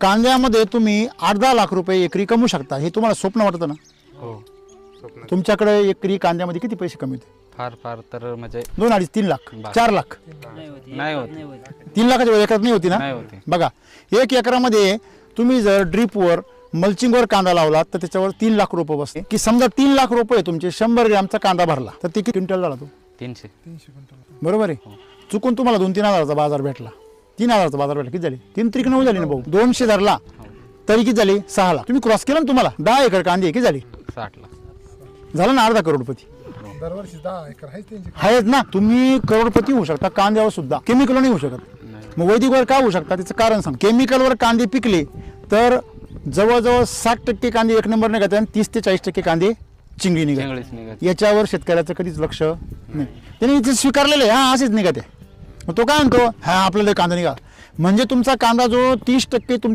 कांद्यामध्ये तुम्ही 8-10 लाख रुपये एकरी कमवू शकता, हे तुम्हाला स्वप्न वाटतं ना? हो स्वप्न तुमच्याकडे एकरी कांद्यामध्ये किती पैसे कमी होते? फार फार तर म्हणजे 2, 2.5, 3 लाख, 4 लाख. नाही होत 3 लाखाच्या एकरात नाही होती ना? नाही होती. बघा, 1 एकरामध्ये तुम्ही जर ड्रीपवर मल्चिंगवर कांदा लावला तर त्याच्यावर 3 लाख रुपये बसते. की समजा 3 लाख रुपये तुमचे 100 ग्रॅमचा कांदा भरला तर ते किती क्विंटल झाला तो? 300. बरोबर आहे. चुकून तुम्हाला 2-3 हजाराचा बाजार भेटला, 3 हजाराचा बाजार भेटला, किती झाली? 3 त्रिक 9 झाली ना भाऊ. 200 धरला तरी किती झाली? 6 लाख. तुम्ही क्रॉस केला ना, तुम्हाला 10 एकर कांदे किती झाली? 60 लाख. झालं ना अर्धा करोडपती. दरवर्षी 10 एकर आहेत ना. तुम्ही करोडपती होऊ शकता कांद्यावर सुद्धा, केमिकल नाही होऊ शकत. नाही. मग वैदिकवर काय होऊ शकता त्याचं कारण सांग. केमिकलवर कांदे पिकले तर जवळजवळ 60% कांदे एक नंबर निघतात आणि 30 ते 40% कांदे चिंगडी निघतात. चिंगळीच निघत. याच्यावर शेतकऱ्याचं कधीच लक्ष नाही. त्याने इथे स्वीकारलेलं आहे, हा असेच निघते. मग तो काय म्हणतो, हा आपल्याला कांदा निघा. म्हणजे तुमचा कांदा जो 30% तुमच्या